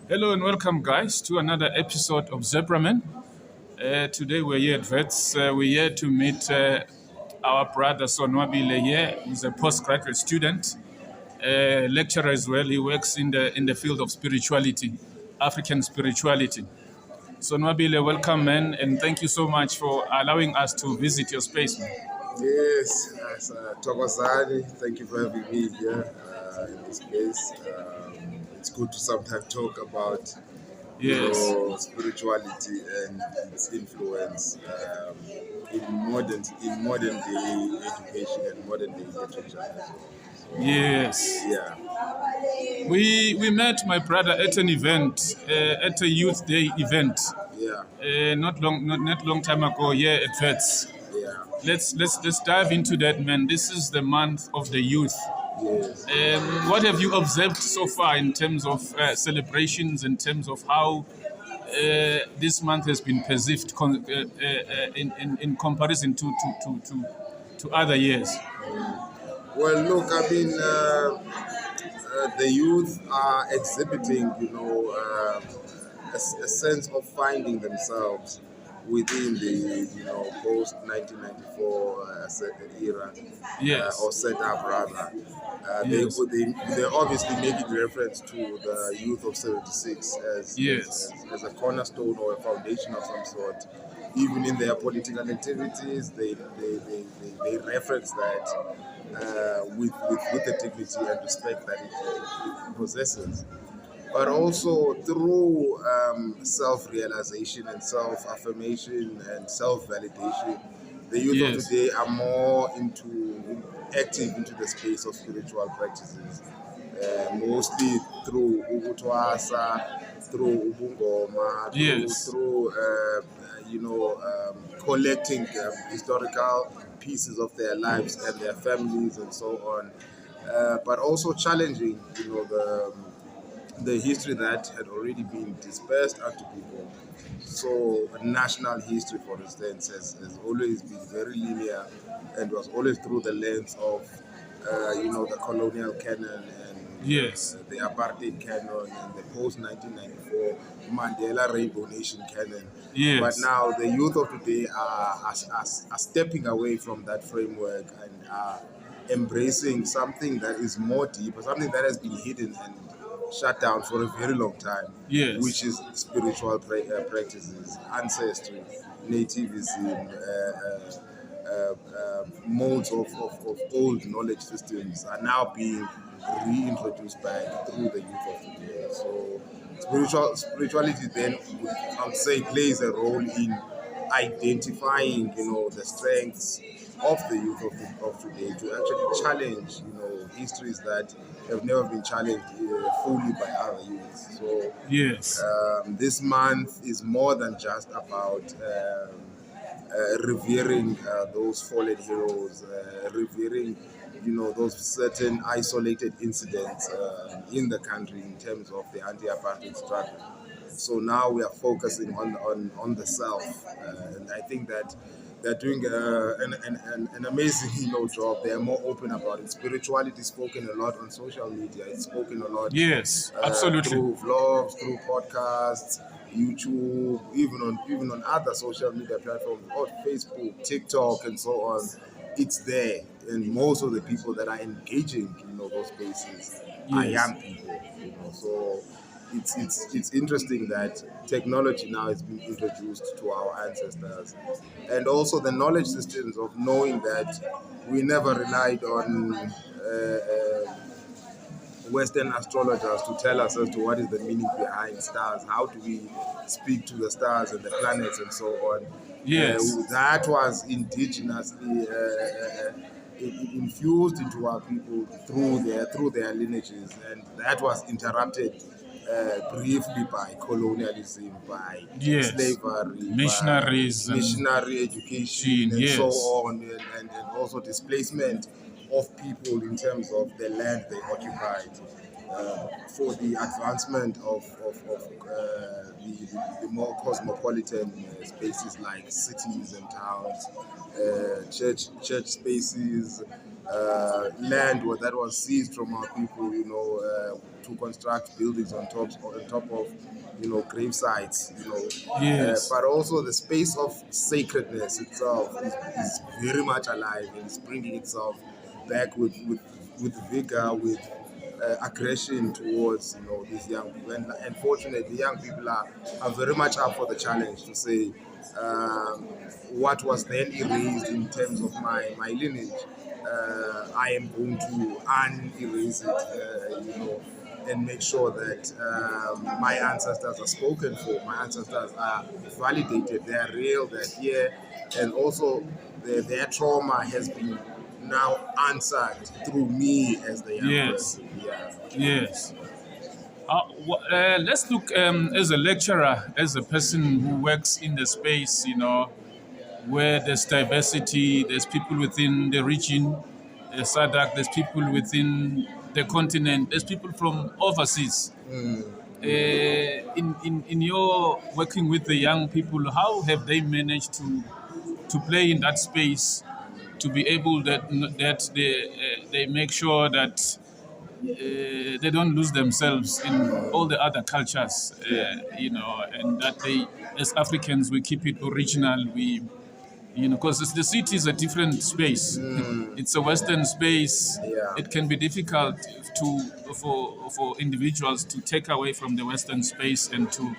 Hello and welcome, guys, to another episode of Zebraman. Today we're here at Wits. We're here to meet our brother Sonwabile here. He's a postgraduate student, lecturer as well. He works in the field of spirituality, African spirituality. Sonwabile, welcome, man, and thank you so much for allowing us to visit your space, man. Yes, Thokozani, thank you for having me here in this place. It's good to sometimes talk about, Yes, spirituality and its influence in modern day education and modern day literature. yes. Yeah, We met my brother at an event, at a youth day event, yeah, not long time ago here at Vets. yeah, Let's dive into that, man. This is the month of the youth. yes. What have you observed so far in terms of celebrations, in terms of how this month has been perceived in comparison to other years? Well, look, I mean, the youth are exhibiting, a sense of finding themselves within the, post 1994 era Yes, or setup rather. yes, They obviously making reference to the youth of 76 yes, as a cornerstone or a foundation of some sort. Even in their political activities, they reference that with the dignity and respect that it possesses. But also through self-realization and self-affirmation and self-validation, the youth of yes, today are more active into the space of spiritual practices, mostly through ubutwasa, through ubungoma, yes, collecting historical pieces of their lives and their families and so on, but also challenging, the history that had already been dispersed unto people. So, national history, for instance, has always been very linear and was always through the lens of, the colonial canon and yes, the apartheid canon and the post 1994 Mandela Rainbow Nation canon. But yes, now the youth of today are stepping away from that framework and are embracing something that is more deep, something that has been hidden and shut down for a very long time, yes, which is spiritual practices, ancestry, nativism, modes of old knowledge systems are now being reintroduced back through the youth of today. So spirituality then, I would say, plays a role in identifying, the strengths of the youth of today to actually challenge, histories that have never been challenged fully by other youths. So yes, this month is more than just about revering those fallen heroes, revering, those certain isolated incidents in the country in terms of the anti-apartheid struggle. So now we are focusing on the self, and I think that they're doing an amazing job. They are more open about it. Spirituality is spoken a lot on social media. It's spoken a lot yes, absolutely. through vlogs, through podcasts, YouTube, even on other social media platforms, or Facebook, TikTok, and so on. It's there, and most of the people that are engaging, those spaces are Yes, young people. So it's interesting that technology now has been introduced to our ancestors, and also the knowledge systems of knowing that we never relied on Western astrologers to tell us as to what is the meaning behind stars. How do we speak to the stars and the planets and so on? yes, That was indigenously infused into our people through their lineages, and that was interrupted briefly by colonialism, by yes. slavery, by Missionaries and missionary education, Gene, and so yes, on, and also displacement of people in terms of the land they occupied for the advancement of the more cosmopolitan spaces like cities and towns, church spaces, land that was seized from our people, to construct buildings on top of grave sites, Yes. but also the space of sacredness itself is very much alive and is bringing itself back with vigor, with aggression towards these young people. And unfortunately, young people are very much up for the challenge to say what was then erased in terms of my lineage. I am going to unerase it, and make sure that my ancestors are spoken for, my ancestors are validated, they are real, they're here, and also their trauma has been now answered through me as the young Yes. person. Yeah. Yes. Let's look as a lecturer, as a person who works in the space, where there's diversity, there's people within the region, SADC, there's people within the continent, there's people from overseas. In your working with the young people, how have they managed to play in that space, to be able that they make sure that they don't lose themselves in all the other cultures, Yeah. and that they, as Africans, we keep it original. Because the city is a different space. It's a Western space. Yeah. It can be difficult for individuals to take away from the Western space and to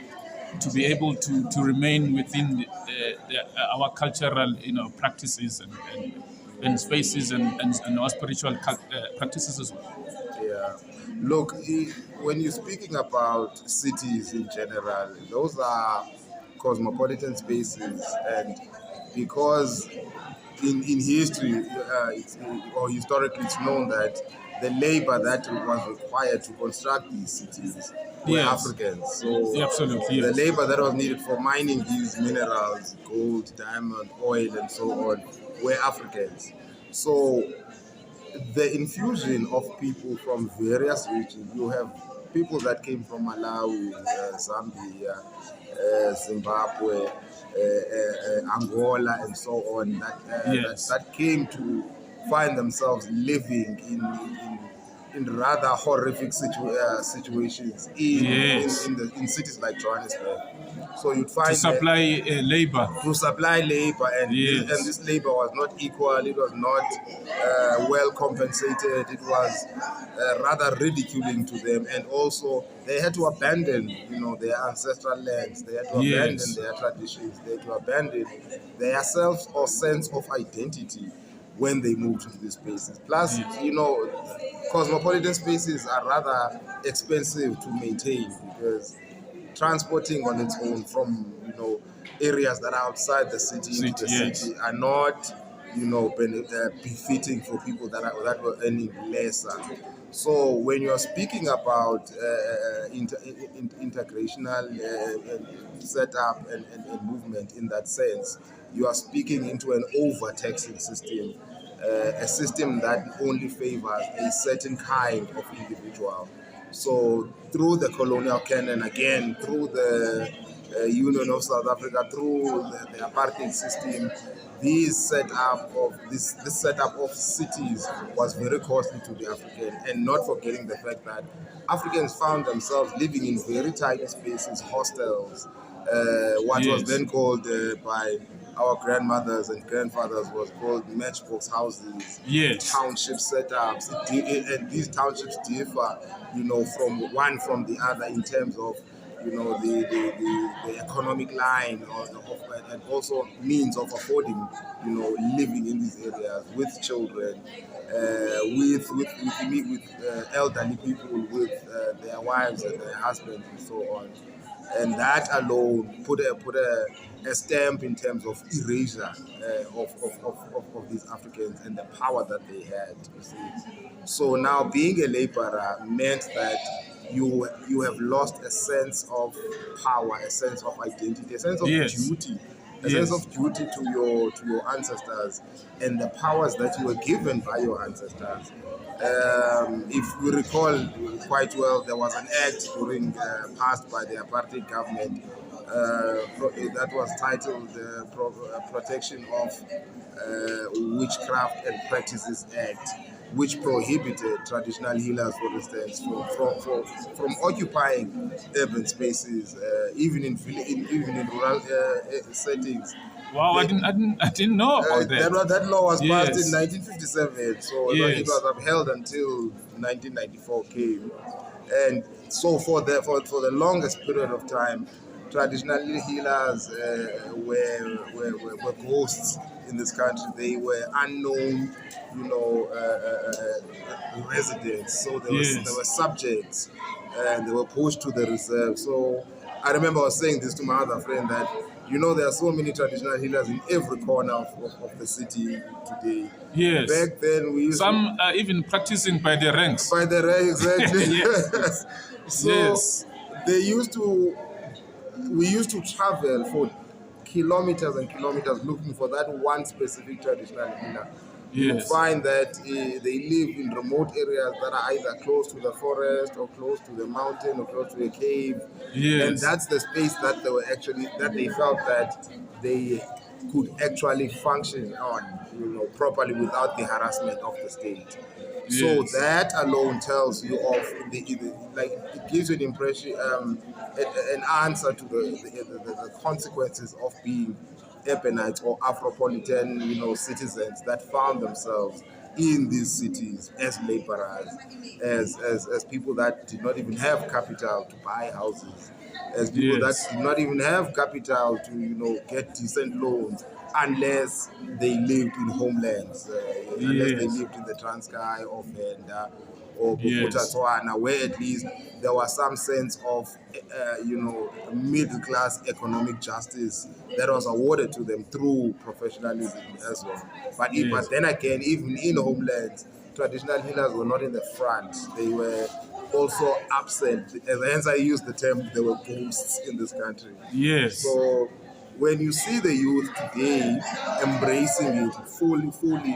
be able to remain within our cultural practices and spaces and our spiritual practices as well. Yeah. Look, when you're speaking about cities in general, those are cosmopolitan spaces, and because in history, or historically, it's known that the labor that was required to construct these cities were Yes. Africans. So Yeah, absolutely, the yes. labor that was needed for mining these minerals, gold, diamond, oil, and so on, were Africans. So the infusion of people from various regions. You have people that came from Malawi, Zambia, Zimbabwe, Angola, and so on. Yes. That came to find themselves living in rather horrific situations Yes. in cities like Johannesburg. So you'd To find that supply labor. to supply labor, and Yes. this labor was not equal, it was not well compensated, it was rather ridiculing to them, and also they had to abandon their ancestral lands, they had to abandon Yes. their traditions, they had to abandon their self or sense of identity when they moved into these spaces. Plus, cosmopolitan spaces are rather expensive to maintain, because transporting on its own from areas that are outside the city into the Yes. city are not befitting for people that were earning lesser. So when you're speaking about integrational setup and movement in that sense, you are speaking into an overtaxing system, a system that only favors a certain kind of individual. So through the colonial canon, again, through the Union of South Africa, through the apartheid system, this setup of cities was very costly to the African, and not forgetting the fact that Africans found themselves living in very tiny spaces, hostels, what was Yes. then called by our grandmothers and grandfathers was called matchbox houses, Yes. township setups, and these townships differ, from the other in terms of, the economic line, and also means of affording, living in these areas with children, with elderly people, with their wives and their husbands and so on. And that alone put a stamp in terms of erasure of these Africans and the power that they had. You see. So now being a laborer meant that you have lost a sense of power, a sense of identity, a sense of Yes. duty, a Yes. sense of duty to your ancestors and the powers that you were given by your ancestors. If we recall quite well, there was an act passed by the apartheid government that was titled Protection of Witchcraft and Practices Act. which prohibited traditional healers, for instance, from occupying urban spaces, even in rural settings. Wow, They, I didn't know about that. that law was passed in Yes. 1957, so it Yes. was upheld until 1994 came. And so for the longest period of time, traditional healers were ghosts in this country. They were unknown, residents. So they were Yes. subjects, and they were pushed to the reserve. So I remember I was saying this to my other friend that there are so many traditional healers in every corner of the city today. Yes. Back then we used Some are even practicing by the ranks. by the rank, exactly. Yes. Yes. So Yes. they we used to travel for kilometers and kilometers looking for that one specific traditional healer. You will Yes. find that they live in remote areas that are either close to the forest or close to the mountain or close to a cave, and Yes. that's the space that they felt that they could actually function on, properly without the harassment of the state. So Yes. that alone tells you of like it gives you an impression, an answer to the consequences of being urbanites or Afropolitan, citizens that found themselves in these cities as laborers, as people that did not even have capital to buy houses, as people that Yes. did not even have capital to, get decent loans unless they lived in homelands, unless they Yes. lived in the Transkei or Venda or Yes. Bophuthatswana, where at least there was some sense of, middle class economic justice that was awarded to them through professionalism as well. But Yes. then again, even in homelands, traditional healers were not in the front. They were also absent. Hence, I use the term they were ghosts in this country. Yes. So when you see the youth today embracing it fully,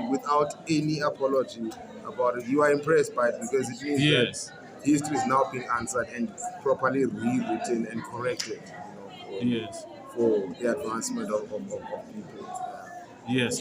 without any apology about it, you are impressed by it, because it means Yes. that history is now being answered and properly rewritten and corrected, Yes. for the advancement of people. Yes.